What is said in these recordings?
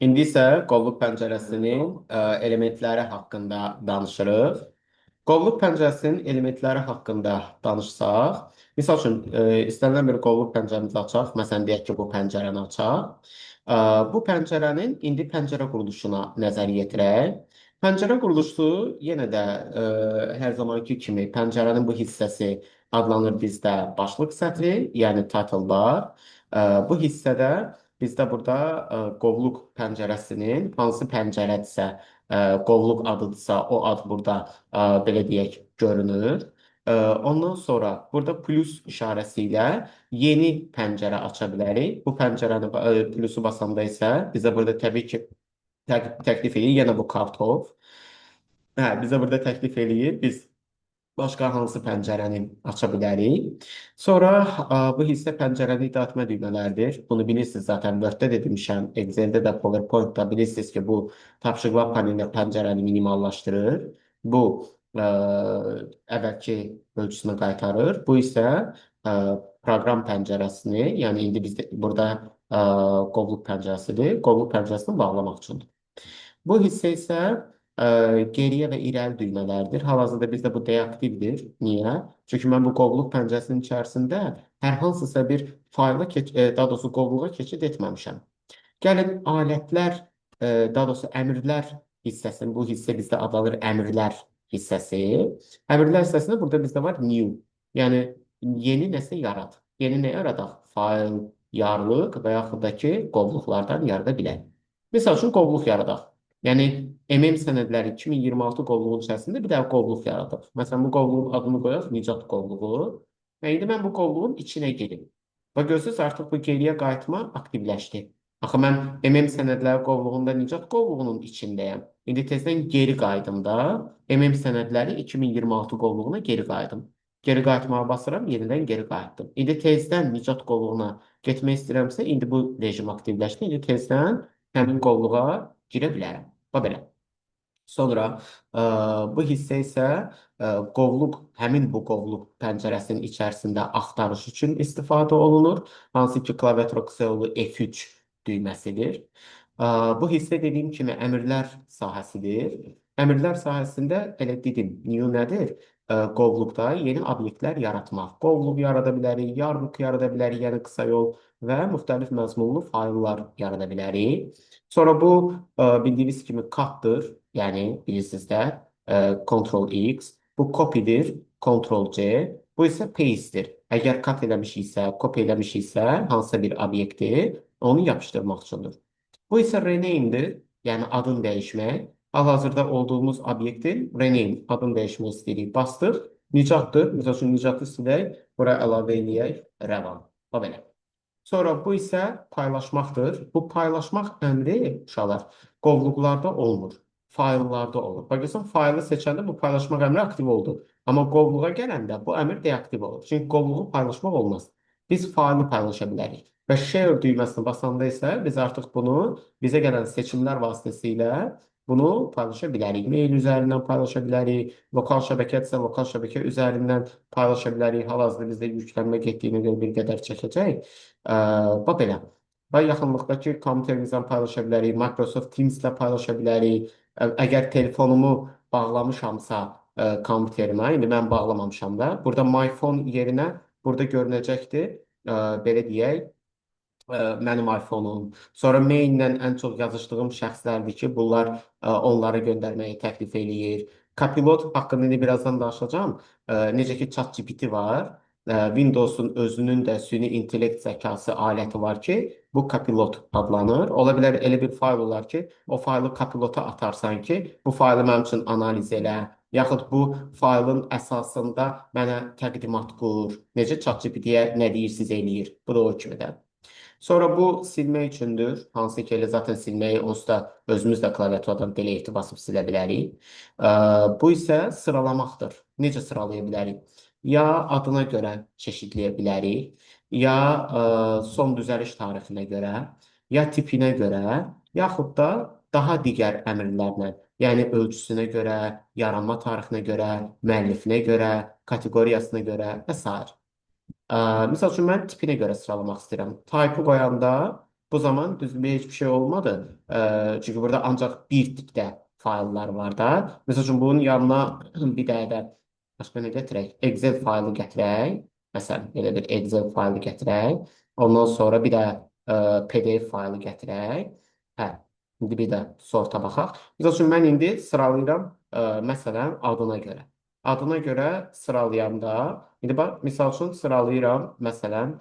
İndi isə qovluq pəncərəsinin elementləri haqqında danışırıq. Qovluq pəncərəsinin elementləri haqqında danışsaq, misal üçün istənilən bir qovluq pəncərəmizi açaq, məsələn deyək ki, bu pəncərəni açaq. Bu pəncərənin indi pəncərə quruluşuna nəzər yetirək. Pəncərə quruluşu yenə də hər zamanki kimi pəncərənin bu hissəsi adlanır bizdə başlıq sətri, yəni title bar. Bu hissədə bizdə burada qovluq pəncərəsinin hansı pəncərədirsə, qovluq adıdırsa, o ad burada belə deyək görünür. Ondan sonra burada plus işarəsi ilə yeni pəncərə aça bilərik. Bu pəncərəni plusu basanda isə bizə burada təbii ki təklif edir yenə bu kartof. Bizə burada təklif eləyir. Biz başqa hansı pəncərəni aça bilərik. Sonra bu hissə pəncərəni idarəetmə düymələridir. Bunu bilirsiniz zaten Word-də də demişəm, Excel-də də, PowerPoint-da bilirsiniz ki, bu tapşırıqlar panelinə pəncərəni minimallaşdırır. Bu ə, əvvəlki ölçüsünü qaytarır. Bu isə ə, proqram pəncərəsini, yəni indi bizdə burada qovluq pəncərəsidir. Qovluq pəncərəsini bağlamaq üçündür. Bu hissə isə geriyə və irəli düymələridir. Hal-hazırda bizdə bu deaktivdir. Niyə? Çünki mən bu qovluq pəncərəsinin içərisində hər hansısa bir daha doğrusu qovluğa keçid etməmişəm. Gəlin alətlər, daha doğrusu əmrlər hissəsini, bu hissə bizdə adlanır əmrlər hissəsi. Əmrlər hissəsində burada bizdə var new. Yəni yeni nəsə yarat. Yeni nə yaradaq? Fayl, yarlıq və yaxud da ki, qovluqlardan yarada bilər. Misal üçün qovluq yaradaq. Yəni MM sənədləri 2026 qovluğun içərisində bir dənə qovluq yaradaq. Məsələn, bu qovluğun adını qoyaq Nicat qovluğu. Və indi mən bu qovluğun içinə gedim. Və görürsünüz artıq bu geriyə qayıtma aktivləşdi. Axı mən MM sənədləri qovluğunda Nicat qovluğunun içindəyəm. İndi tezdən geri qayıdım da MM sənədləri 2026 qovluğuna geri qayıdım. Geri qayıtmağa basıram, yenidən geri qayıtdım. İndi tezdən Nicat qovluğuna getmək istəyirəmsə, indi bu rejim aktivləşdi. İndi tezdən həmin qovluğa girə bilərəm. Və belə. Sonra bu hissə isə qovluq, həmin bu qovluq pəncərəsinin içərisində axtarış üçün istifadə olunur. Hansı ki, klaviatura qısa yolu F3 düyməsidir. Bu hissə dediyim kimi əmrlər sahəsidir. Əmrlər sahəsində elə dedim, new nədir? Qovluqda yeni obyektlər yaratmaq. Qovluq yarada bilərik, yarlıq yarada bilərik, yəni qısa yol və müxtəlif məzmunlu fayllar yarada bilərik. Sonra bu bildiyiniz kimi cut-dır. Yəni bilirsiniz də Ctrl-X. Bu copy-dir, Ctrl-C. Bu isə paste-dir. Əgər cut eləmişiksə, copy eləmişiksə hansısa bir obyekti onu yapışdırmaq üçündür. Bu isə rename-dir, yəni adını dəyişmək. Hal-hazırda olduğumuz obyektin rename adını dəyişmək istəyirik. Bastıq, Nicatdır. Məsəl üçün Nicatı silək, buraya əlavə eləyək, Rəvan. O belə. Sonra bu isə paylaşmaqdır. Bu paylaşmaq əmri uşaqlar qovluqlarda olmur, fayllarda olur. Baxırsan, faylı seçəndə bu paylaşmaq əmri aktiv oldu. Amma qovluğa gələndə bu əmr deaktiv olur. Çünki qovluğu paylaşmaq olmaz. Biz faylı paylaşa bilərik. Və share düyməsini basanda isə biz artıq bunu bizə gələn seçimlər vasitəsilə bunu paylaşa bilərik. Mail üzərindən paylaşa bilərik. Lokal şəbəkədirsə, lokal şəbəkə üzərindən paylaşa bilərik. Hal-hazırda bizdə yüklənmə getdiyinə görə bir qədər çəkəcək. Bax belə. Və yaxınlıqdakı kompüterimizdən paylaşa bilərik, Microsoft Teams-də paylaşa bilərik. Əgər telefonumu bağlamışamsa kompüterimə, indi mən bağlamamışam da, burada My Phone yerinə burada görünəcəkdir. Belə deyək, mənim iPhone-um. Sonra maillə ən çox yazışdığım şəxslərdir ki, bunlar onlara göndərməyi təklif eləyir. Copilot haqqında indi birazdan danışacağam. Necə ki, ChatGPT var. Windows-un özünün də süni intellekt zəkası aləti var ki, bu Copilot adlanır. Ola bilər elə bir fayl olar ki, o faylı Copilota atarsan ki, bu faylı mənim üçün analiz elə, yaxud bu faylın əsasında mənə təqdimat qur, necə ChatGPT-yə nə deyirsiz eləyir. Bu da o kimi də. Sonra bu silmək üçündür. Hansı ki, elə zaten silməyi onsuz da özümüz də klaviaturadan delete basıb silə bilərik. Bu isə sıralamaqdır. Necə sıralaya bilərik? Ya adına görə çeşidləyə bilərik, ya son düzəliş tarixinə görə, ya tipinə görə, yaxud da daha digər əmrlərlə, yəni ölçüsünə görə, yaranma tarixinə görə, müəllifinə görə, kateqoriyasına görə və s. Misal üçün mən tipinə görə sıralamaq istəyirəm. Type-ı qoyanda Bu zaman düzdür, heç bir şey olmadı. Çünki burada ancaq bir tipdə fayllar var da. Məsəl üçün bunun yanına bir dənə də başqa nə gətirək? Excel faylı gətirək. Məsələn, belə bir Excel faylı gətirək. Ondan sonra bir də PDF faylı gətirək. Hə, indi bir də sorta baxaq. Məsəl üçün mən indi sıralayıram, məsələn, adına görə. Adına görə sıralayanda, indi bax, misal üçün sıralayıram, məsələn,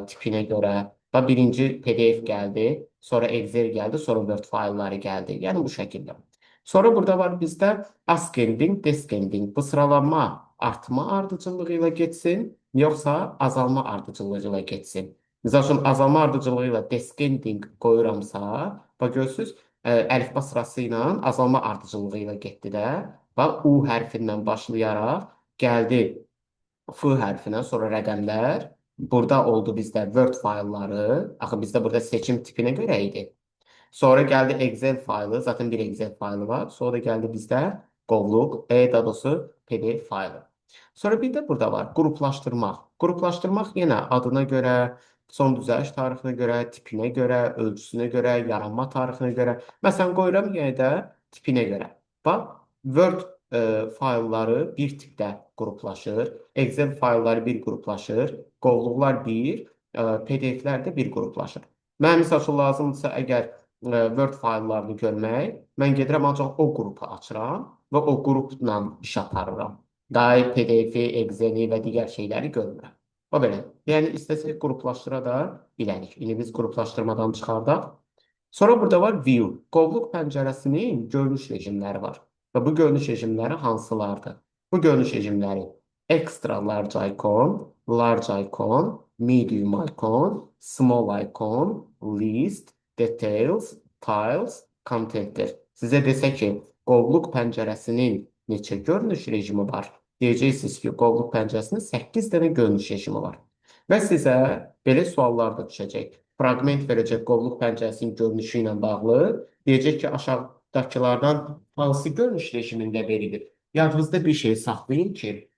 tipinə görə. Bax, birinci PDF gəldi, sonra Excel gəldi, sonra Word faylları gəldi. Yəni bu şəkildə. Sonra burada var bizdə ascending, descending. Bu sıralanma artma ardıcıllığı ilə getsin, yoxsa azalma ardıcıllığı ilə getsin. Misal üçün azalma ardıcılığı ilə descending qoyuramsa, bax görürsüz, əlifba sırası ilə azalma ardıcılığı ilə getdi də. Bax, U hərfindən başlayaraq gəldi F hərfinə, sonra rəqəmlər. Burada oldu bizdə Word faylları. Axı bizdə burada seçim tipinə görə idi. Sonra geldi Excel faylı. Zaten bir Excel faylı var. Sonra geldi bizde qovluq, daha doğrusu PDF faylı. Sonra bir de burada var gruplaşdırmaq. Gruplaşdırmaq yenə adına görə, son düzəliş tarixinə görə, tipinə görə, ölçüsünə görə, yaranma tarixinə görə. Məsələn, qoyuram yenə də tipinə görə. Bax, Word faylları bir tipdə qruplaşır. Excel faylları bir qruplaşır. Qovluqlar bir, PDF-lər də bir qruplaşır. Mənə misal üçün lazımdırsa, əgər Word fayllarını görmək, mən gedirəm ancaq o qrupu açıram və o qrupla iş aparıram. Daha PDF-i, Excel-i və digər şeyləri görmürəm. O belə. Yəni istəsək qruplaşdıra da bilərik. İndi biz qruplaşdırmadan çıxardaq. Sonra burada var View. Qovluq pəncərəsinin görünüş rejimləri var. Və bu görünüş rejimləri hansılardır? Bu görünüş rejimləri Extra Large Icon, Large Icon, Medium Icon, Small Icon, List, Details, Tiles, Contentdir. Sizə desə ki, qovluq pəncərəsinin neçə görünüş rejimi var? Deyəcəksiniz ki, qovluq pəncərəsinin 8 dənə görünüş rejimi var. Və sizə belə suallar da düşəcək. Fraqment verəcək qovluq pəncərəsinin görünüşü ilə bağlı. Deyəcək ki, aşağıdakılardan hansı görünüş rejimində verilir? Yadınızda bir şey saxlayın ki,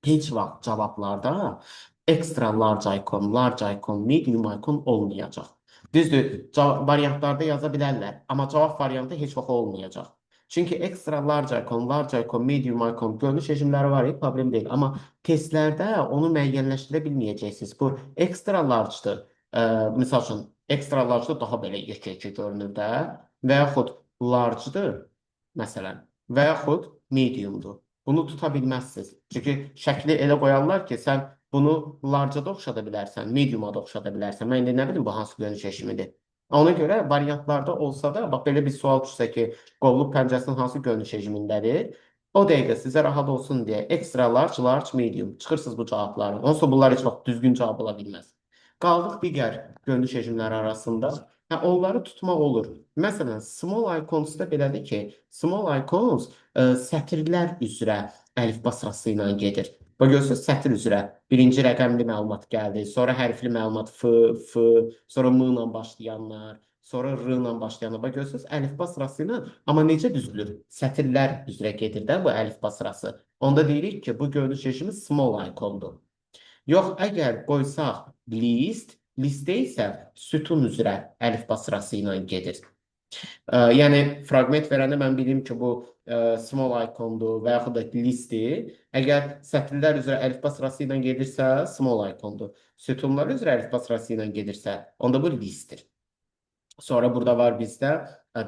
heç vaxt cavablarda extra large icon, large icon, medium icon olmayacaq. Düzdür, variantlarda yaza bilərlər, amma cavab variantı heç vaxt olmayacaq. Çünki extra large icon, medium icon görünüş rejimləri var, problem deyil. Amma testlərdə onu müəyyənləşdirə bilməyəcəksiniz. Bu extra large'dır. Misal üçün, extra large'da daha belə yekə-yekə görünür də. Və yaxud large'dır, məsələn. Və yaxud mediumdur. Bunu tuta bilməzsiniz. Çünki şəkli elə qoyarlar ki, sən bunu large'a da oxşada bilərsən, medium'a da oxşada bilərsən. Mən indi nə bilim bu hansı görünüş rejimidir. Ona görə variantlarda olsa da, bax belə bir sual düşsə ki, qovluq pəncərəsinin hansı görünüş rejimindədir, o dəqiqə sizə rahat olsun deyə extra large, large, medium çıxırsınız bu cavabları. Onsuz bunlar heç vaxt düzgün cavab ola bilməz. Qaldıq digər görünüş rejimləri arasında. Hə, onları tutmaq olur. Məsələn, small icons da belədir ki, small icons sətirlər üzrə əlifba sırası ilə gedir. Bax görürsünüz, sətir üzrə birinci rəqəmli məlumat gəldi, sonra hərfli məlumat F, sonra M ilə başlayanlar, sonra R ilə başlayanlar. Bax görürsünüz, əlifba sırası ilə, amma necə düzülür? Sətirlər üzrə gedir də bu əlifba sırası. Onda deyirik ki, bu görünüş rejimi small icondur. Yox, əgər qoysaq listdə isə sütun üzrə əlifba sırası ilə gedir. Yəni fraqment verəndə mən bilim ki, bu small icondur və yaxud da listdir. Əgər sətirlər üzrə əlifba sırası ilə gedirsə, small icondur. Sütunlar üzrə əlifba sırası ilə gedirsə, onda bu listdir. Sonra burada var bizdə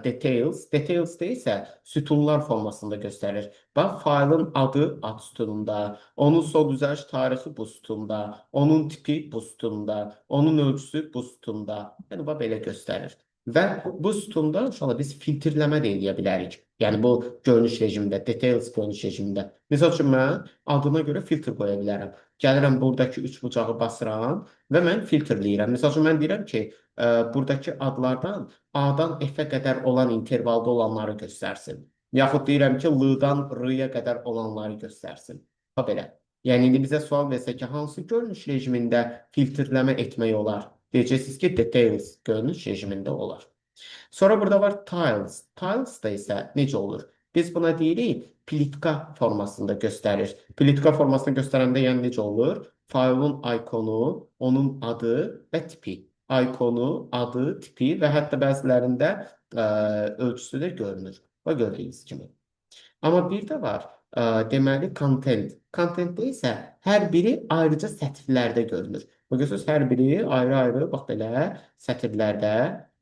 details. Details'da isə sütunlar formasında göstərir. Bax, faylın adı ad sütununda, onun son düzəliş tarixi bu sütunda, onun tipi bu sütunda, onun ölçüsü bu sütunda. Yəni, bax, belə göstərir. Və bu sütunda inşallah biz filtrləmə də edə bilərik. Yəni, bu görünüş rejimində, details görünüş rejimində. Misal üçün, mən adına görə filtr qoya bilərəm. Gəlirəm, buradakı üç bucağı basıram və mən filtrləyirəm. Misal üçün, mən deyirəm ki, buradakı adlardan A-dan F-ə qədər olan intervalda olanları göstərsin. Yaxud deyirəm ki, L-dan R-ya qədər olanları göstərsin. Ha, belə. Yəni, indi bizə sual versə ki, hansı görünüş rejimində filtrləmə etmək olar? Deyəcəksiniz ki, details görünüş rejimində olar. Sonra burada var tiles. Tiles da isə necə olur? Biz buna deyirik, plitka formasında göstərir. Plitka formasında göstərəndə yəni necə olur? Faylın ikonu, onun adı və tipi. ikonu, adı, tipi və hətta bəzilərində ölçüsü də görünür. Və gördüyünüz kimi. Amma bir də var, deməli, content. Contentdə isə hər biri ayrıca sətirlərdə görünür. Görürsünüz, hər biri ayrı-ayrı, bax belə sətirlərdə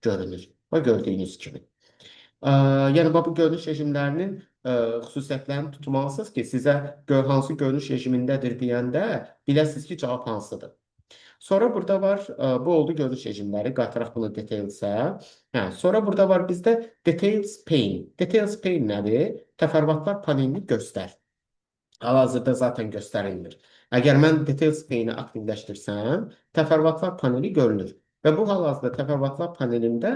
görünür. Və gördüyünüz kimi. Yəni, bu görünüş rejimlərinin xüsusiyyətlərini tutmalısınız ki, sizə hansı görünüş rejimindədir deyəndə biləsiniz ki, cavab hansıdır. Sonra burada var, bu oldu görünüş rejimləri. Qaytaraq bunu detailsə. Hə, sonra burada var bizdə details pane. Details pane nədir? Təfərrüatlar panelini göstər. Hal-hazırda zaten göstərilmir. Əgər mən details pane-i aktivləşdirsəm, təfərrüatlar paneli görünür. Və bu hal-hazırda təfərrüatlar panelində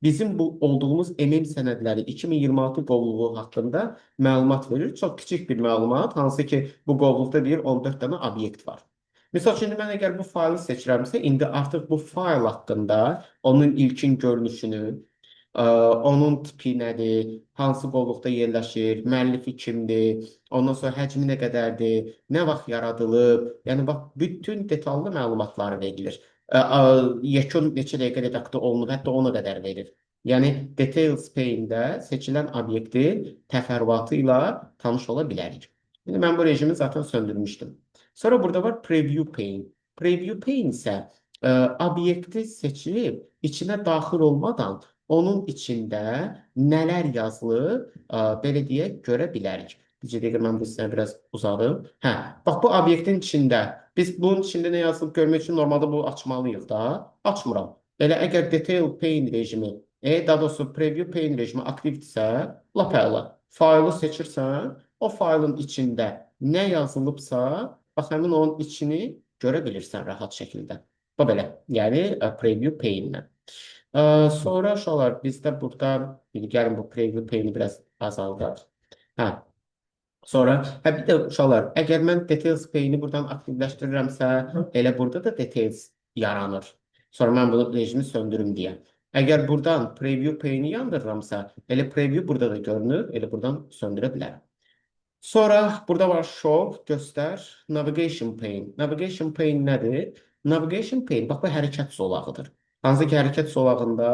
bizim bu olduğumuz MM sənədləri 2026 qovluğu haqqında məlumat verir. Çox kiçik bir məlumat, hansı ki, bu qovluqda deyir 14 dənə obyekt var. Misal üçün, mən əgər bu faylı seçirəmsə, indi artıq bu fayl haqqında, onun ilkin görünüşünü, onun tipi nədir, hansı qovluqda yerləşir, müəllifi kimdir, ondan sonra həcmi nə qədərdir, nə vaxt yaradılıb, yəni bax, bütün detallı məlumatları verilir. Yekun neçə dəqiqə redaktör olunub, hətta ona qədər verir. Yəni, Details pane-də seçilən obyektin təfərrüatı ilə tanış ola bilərik. İndi mən bu rejimi zaten söndürmüşdüm. Sonra burada var Preview pane. Preview pane isə obyekti seçib, içinə daxil olmadan onun içində nələr yazılıb, belə deyək, görə bilərik. Bir dəqiqə, mən bu sizə biraz uzadım. Hə, bax, bu obyektin içində, biz bunun içində nə yazılıb görmək üçün normalda bu açmalıyıq da. Açmıram. Elə əgər Detail pane rejimi, daha doğrusu Preview pane rejimi aktivdirsə, lap əla. Faylı seçirsən, o faylın içində nə yazılıbsa, bax, həmin onun içini görə bilirsən rahat şəkildə. Bu belə, yəni Preview pane-lə. Sonra uşaqlar, bizdə burada, gəlin bu Preview pane-i biraz azaldaq. Hə. Sonra, bir də uşaqlar, əgər mən Details pane-i buradan aktivləşdirirəmsə, elə burada da Details yaranır. Sonra mən bunu rejimi söndürüm deyə. Əgər buradan Preview pane-i yandırıramsa, elə Preview burada da görünür, elə buradan söndürə bilərəm. Sonra burada var Show, göstər, Navigation pane. Navigation pane nədir? Navigation pane, bax, bu hərəkət zolağıdır. Hansı ki, hərəkət zolağında,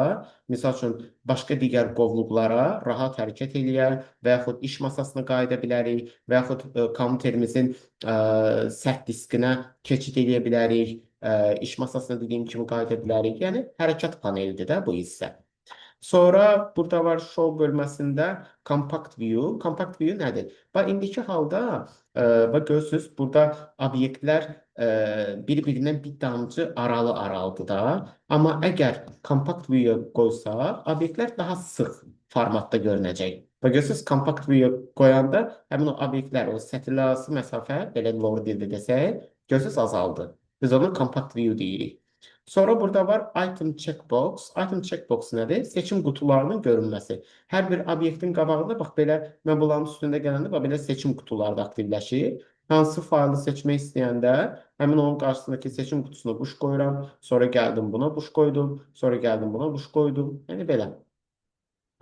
misal üçün, başqa digər qovluqlara rahat hərəkət eləyər və yaxud iş masasına qayıda bilərik və yaxud kompüterimizin sərt diskinə keçid eləyə bilərik, iş masasına dediyim kimi qayıda bilərik. Yəni, hərəkət panelidir də bu hissə. Sonra burada var Show bölməsində Compact View. Compact View nədir? Bax, indiki halda, bax, görürsünüz, burada obyektlər bir-birindən bir damcı aralı-aralıdır da. Amma əgər Compact View-ya qoysaq, obyektlər daha sıx formatda görünəcək. Bax, görürsünüz, Compact View-ya qoyanda həmin o obyektlər, o sətirlər arası məsafə, belə lower dildə desək, görürsünüz, azaldı. Biz onu Compact View deyirik. Sonra burada var Item Checkbox. Item Checkbox nədir? Seçim qutularının görünməsi. Hər bir obyektin qabağında, bax, belə, mən bunların üstündə gələndə, bax, belə seçim qutuları da aktivləşir. Hansı faylı seçmək istəyəndə, həmin onun qarşısındakı seçim qutusuna quş qoyuram, sonra gəldim buna quş qoydum, sonra gəldim buna quş qoydum. Yəni, belə.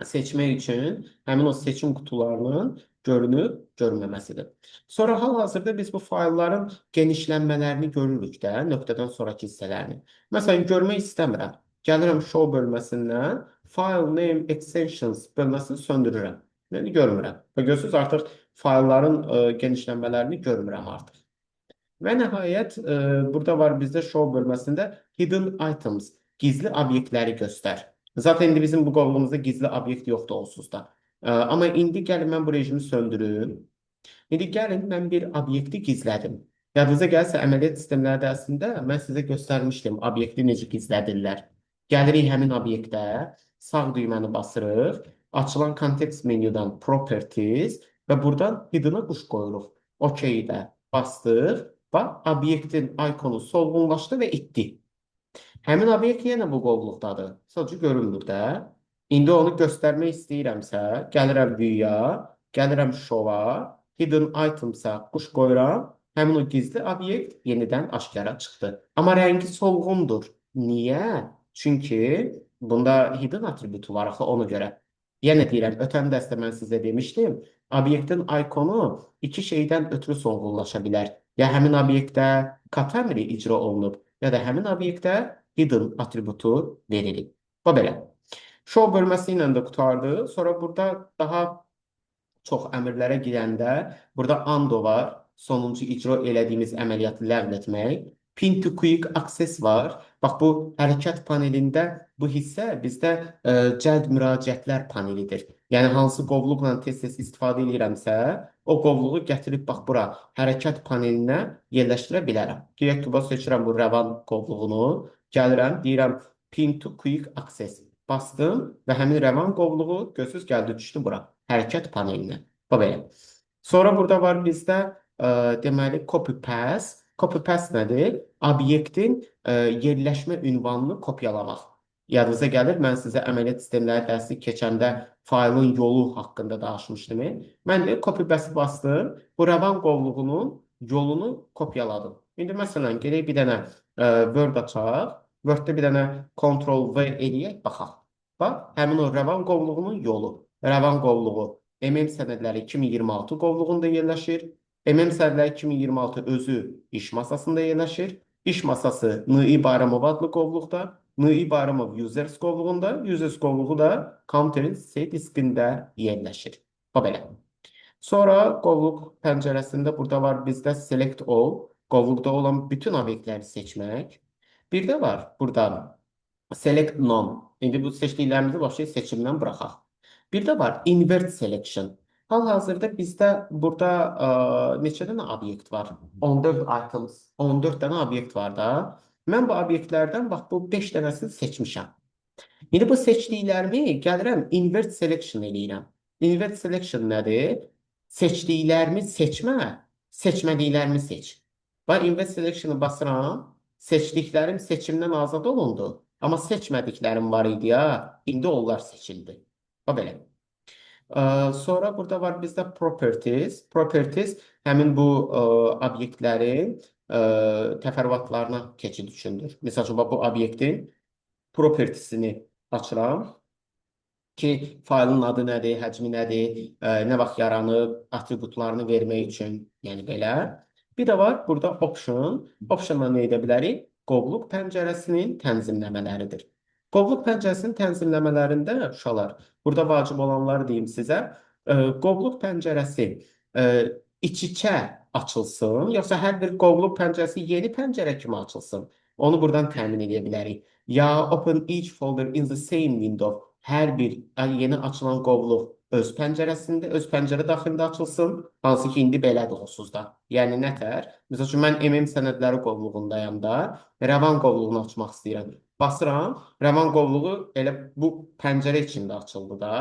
Seçmək üçün həmin o seçim qutularının görünüb görünməməsidir. Sonra hal-hazırda biz bu faylların genişlənmələrini görürük də, nöqtədən sonraki hissələrini. Məsələn, görmək istəmirəm. Gəlirəm Show bölməsindən, File Name Extensions bölməsini söndürürəm. Yəni, görmürəm. Və görürsünüz, artıq faylların genişlənmələrini görmürəm artıq. Və nəhayət, burada var bizdə Show bölməsində Hidden Items, gizli obyektləri göstər. Zaten indi bizim bu qovluğumuzda gizli obyekt yoxdur onsuz da. Amma indi gəlin mən bu rejimi söndürüm. İndi gəlin mən bir obyekti gizlədim. Yadınıza gəlsə əməliyyat sistemləri dərsində mən sizə göstərmişdim obyekti necə gizlədirlər. Gəlirik həmin obyektə, sağ düyməni basırıq, açılan kontekst menyudan Properties və buradan Hidden-a quş qoyuruq. OK-də bastıq, bax, obyektin ikonu solğunlaşdı və itdi. Həmin obyekt yenə bu qovluqdadır. Sadəcə görünmür də. İndi onu göstərmək istəyirəmsə, gəlirəm View-ya, gəlirəm Show-a, Hidden Item-sa quş qoyuram, həmin o gizli obyekt yenidən aşkara çıxdı. Amma rəngi solğundur. Niyə? Çünki bunda Hidden atributu var axı ona görə. Yenə deyirəm, ötən dərsdə mən sizə demişdim, obyektin ikonu iki şeydən ötürü solğunlaşa bilər. Ya həmin obyektdə kat əmri icra olunub, ya da həmin obyektdə hidden atributu veririk. Bu belə. Show bölməsi ilə də qurtardı. Sonra burada daha çox əmrlərə girəndə burada undo var. Sonuncu icra elədiyimiz əməliyyatı ləğv etmək. Pin to quick access var. Bax bu hərəkət panelində bu hissə bizdə cəld müraciətlər panelidir. Yəni hansı qovluqla tez-tez istifadə edirəmsə, o qovluğu gətirib bax bura hərəkət panelinə yerləşdirə bilərəm. Direkt tuba seçirəm bu rəvan qovluğunu, gəlirəm, deyirəm pin to quick access. Bastım və həmin rəvan qovluğu gözünüz gəldi düşdü bura hərəkət panelinə. Bu belə. Sonra burada var bizdə deməli copy pass. Copy pass nədir? Obyektin yerləşmə ünvanını kopyalamaq. Yadınıza gəlir, mən sizə əməliyyat sistemləri dərsi keçəndə faylın yolu haqqında danışmışdım. Mən də copy pass bastım. Bu rəvan qovluğunun yolunu kopyaladım. İndi məsələn, gedək bir dənə Word açaq. Word-də bir dənə Ctrl-V eləyək, baxaq. Bax, həmin o rəvan qovluğunun yolu. Rəvan qovluğu MM sənədləri 2026 qovluğunda yerləşir. MM sənədləri 2026 özü iş masasında yerləşir. İş masası N.İ. Bayramov adlı qovluqda, N.İ. Bayramov users qovluğunda, users qovluğu da counterin C diskində yerləşir. Bu belə. Sonra qovluq pəncərəsində burada var bizdə select all, qovluqda olan bütün obyektləri seçmək. Bir də var burada select none. İndi bu seçdiklərimizi başlayıb seçimdən buraxaq. Bir də var invert selection. Hal-hazırda bizdə burada neçə dənə obyekt var? 14 items, 14 dənə obyekt var da. Mən bu obyektlərdən bax bu 5 dənəsini seçmişəm. İndi bu seçdiklərimi gəlirəm invert selection eləyirəm. Invert selection nədir? Seçdiklərimi seçmə, seçmədiklərimi seç. Bax invert selection'ı basıram, seçdiklərim seçimdən azad olundu. Amma seçmədiklərim var idi ya, indi onlar seçildi. Bax belə. Sonra burada var bizdə properties. Properties həmin bu obyektlərin təfərrüatlarına keçid üçündür. Məsələn, bu obyektin propertiesini açıram ki, faylın adı nədir, həcmi nədir, nə vaxt yaranıb, atributlarını vermək üçün, yəni belə. Bir də var burada option. Optionla nə edə bilərik? Qovluq pəncərəsinin tənzimləmələridir. Qovluq pəncərəsinin tənzimləmələrində uşaqlar, burada vacib olanları deyim sizə. Qovluq pəncərəsi iç-içə açılsın, yoxsa hər bir qovluq pəncərəsi yeni pəncərə kimi açılsın. Onu buradan təmin edə bilərik. Ya open each folder in the same window. Hər bir yeni açılan qovluq öz pəncərəsində, öz pəncərə daxilində açılsın. Hansı ki, indi belədir onsuz da. Yəni, nətər? Məsəl üçün, mən MM sənədləri qovluğundayam da, rəvan qovluğunu açmaq istəyirəm. Basıram, rəvan qovluğu elə bu pəncərə içində açıldı da.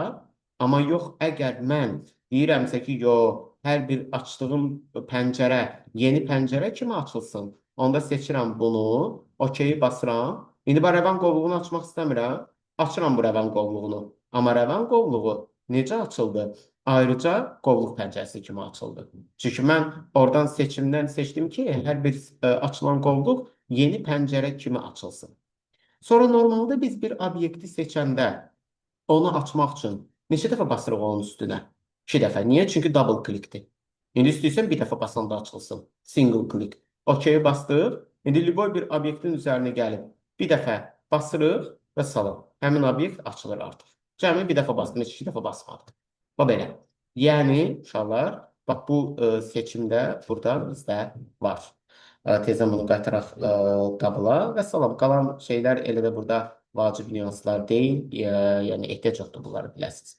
Amma yox, əgər mən deyirəmsə ki, yox, hər bir açdığım pəncərə yeni pəncərə kimi açılsın, onda seçirəm bunu, OK basıram. İndi bu rəvan qovluğunu açmaq istəmirəm. Açıram bu rəvan qovluğunu. Amma rəvan qovluğu necə açıldı? Ayrıca qovluq pəncərəsi kimi açıldı. Çünki mən oradan seçimdən seçdim ki, hər bir açılan qovluq yeni pəncərə kimi açılsın. Sonra normalda biz bir obyekti seçəndə onu açmaq üçün neçə dəfə basırıq onun üstünə? 2 dəfə. Niyə? Çünki double clickdir. İndi istəyirsən bir dəfə basanda açılsın. Single click. OK bastıq. İndi liboy bir obyektin üzərinə gəlib bir dəfə basırıq və salam. Həmin obyekt açılır artıq. Cəmi bir dəfə bastım, heç 2 dəfə basmadım. Bu belə. Yəni, uşaqlar, bax bu seçimdə burada bizdə var. Tezdən bunu qaytaraq qabıla və salam. Qalan şeylər elə də burada vacib nüanslar deyil. Yəni, ehtiyac yoxdur bunları biləsiniz.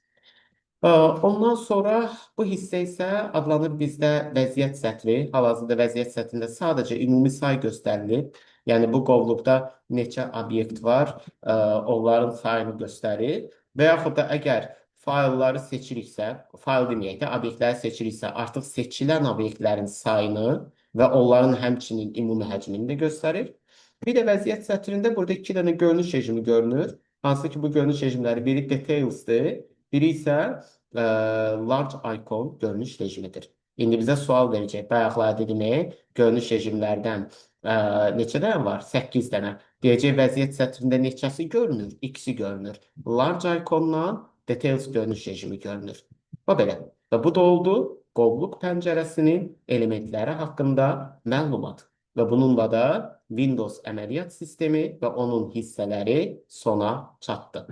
Ondan sonra bu hissə isə adlanır bizdə vəziyyət sətri. Hal-hazırda vəziyyət sətrində sadəcə ümumi say göstərilir. Yəni, bu qovluqda neçə obyekt var, onların sayını göstərir. Və yaxud da əgər faylları seçiriksə, fayl deməyək də, obyektləri seçiriksə, artıq seçilən obyektlərin sayını və onların həmçinin ümumi həcmini də göstərir. Bir də vəziyyət sətrində burada 2 dənə görünüş rejimi görünür. Hansı ki, bu görünüş rejimləri biri detailsdir, biri isə large icon görünüş rejimidir. İndi bizə sual verəcək. Bayaqlarda demək, görünüş rejimlərdən neçə dənə var? 8 dənə. Deyəcək, vəziyyət sətrində neçəsi görünür? İkisi görünür. Large iconla details görünüş rejimi görünür. Bu belə. Və bu da oldu qovluq pəncərəsinin elementləri haqqında məlumat. və bununla da Windows əməliyyat sistemi və onun hissələri sona çatdı.